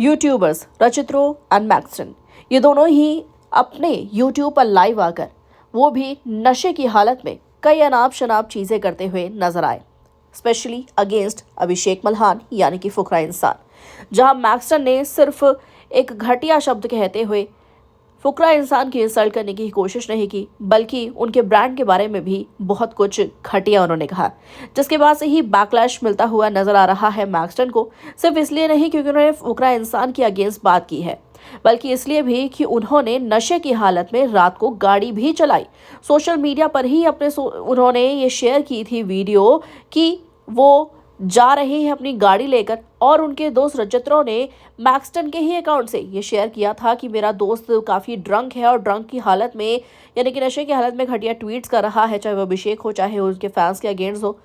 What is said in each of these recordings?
YouTubers रचित्रो and Maxon, ये दोनों ही अपने यूट्यूब पर लाइव आकर वो भी नशे की हालत में कई अनाप शनाप चीजें करते हुए नजर आए, स्पेशली अगेंस्ट अभिषेक मल्हान यानी कि फुकरा इंसान। जहां मैक्सन ने सिर्फ एक घटिया शब्द कहते हुए फुकरा इंसान की इंसल्ट करने की कोशिश नहीं की, बल्कि उनके ब्रांड के बारे में भी बहुत कुछ घटिया उन्होंने कहा, जिसके बाद से ही बैकलैश मिलता हुआ नजर आ रहा है मैक्सन को। सिर्फ इसलिए नहीं क्योंकि उन्होंने फुकरा इंसान के अगेंस्ट बात की है, बल्कि इसलिए भी कि उन्होंने नशे की हालत में रात को गाड़ी भी चलाई। सोशल मीडिया पर ही उन्होंने ये शेयर की थी वीडियो कि वो जा रहे हैं अपनी गाड़ी लेकर, और उनके दोस्त रजत्रो ने मैक्सटन के ही अकाउंट से ये शेयर किया था कि मेरा दोस्त काफ़ी ड्रंक है और ड्रंक की हालत में यानी कि नशे की हालत में घटिया ट्वीट्स कर रहा है, चाहे वो अभिषेक हो चाहे उसके फैंस के अगेंस्ट हो।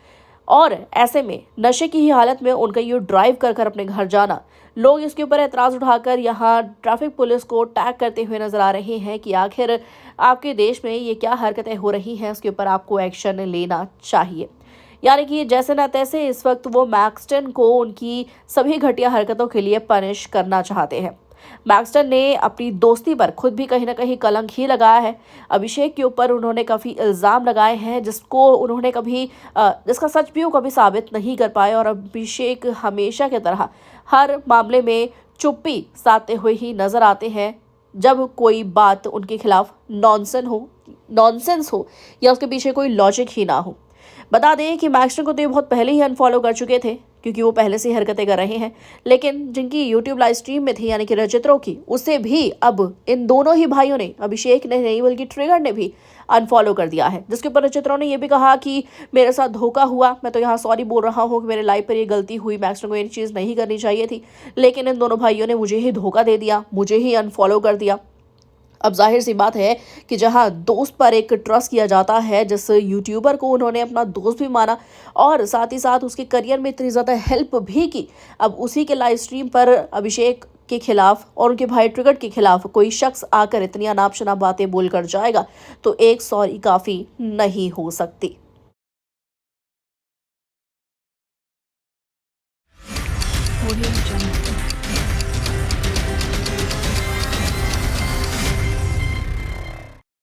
और ऐसे में नशे की ही हालत में उनका ये ड्राइव कर कर अपने घर जाना, लोग इसके ऊपर एतराज़ उठाकर यहाँ ट्रैफिक पुलिस को टैग करते हुए नजर आ रहे हैं कि आखिर आपके देश में ये क्या हरकतें हो रही हैं, उसके ऊपर आपको एक्शन लेना चाहिए। यानी कि जैसे न तैसे इस वक्त वो मैक्सटन को उनकी सभी घटिया हरकतों के लिए पनिश करना चाहते हैं। मैक्सटन ने अपनी दोस्ती पर खुद भी कहीं ना कहीं कलंक ही लगाया है। अभिषेक के ऊपर उन्होंने काफ़ी इल्ज़ाम लगाए हैं जिसको उन्होंने जिसका सच भी वो कभी साबित नहीं कर पाए, और अभिषेक हमेशा की तरह हर मामले में चुप्पी साधते हुए ही नजर आते हैं जब कोई बात उनके खिलाफ नॉनसेंस हो या उसके पीछे कोई लॉजिक ही ना हो। बता दें कि मैक्सटन को तो ये बहुत पहले ही अनफॉलो कर चुके थे क्योंकि वो पहले से ही हरकतें कर रहे हैं, लेकिन जिनकी यूट्यूब लाइव स्ट्रीम में थी यानी कि रचित्रों की, उसे भी अब इन दोनों ही भाइयों ने, अभिषेक ने नहीं बल्कि ट्रिगर ने भी अनफॉलो कर दिया है। जिसके ऊपर रचित्रों ने यह भी कहा कि मेरे साथ धोखा हुआ, मैं तो यहाँ सॉरी बोल रहा हूँ कि मेरे लाइव पर ये गलती हुई, मैक्सटन को ये चीज़ नहीं करनी चाहिए थी, लेकिन इन दोनों भाइयों ने मुझे ही धोखा दे दिया, मुझे ही अनफॉलो कर दिया। अब जाहिर सी बात है कि जहां दोस्त पर एक ट्रस्ट किया जाता है, जिस यूट्यूबर को उन्होंने अपना दोस्त भी माना और साथ ही साथ उसके करियर में इतनी ज़्यादा हेल्प भी की, अब उसी के लाइव स्ट्रीम पर अभिषेक के खिलाफ और उनके भाई ट्रिगर के खिलाफ कोई शख्स आकर इतनी अनाप शनाप बातें बोलकर जाएगा तो एक सॉरी काफ़ी नहीं हो सकती।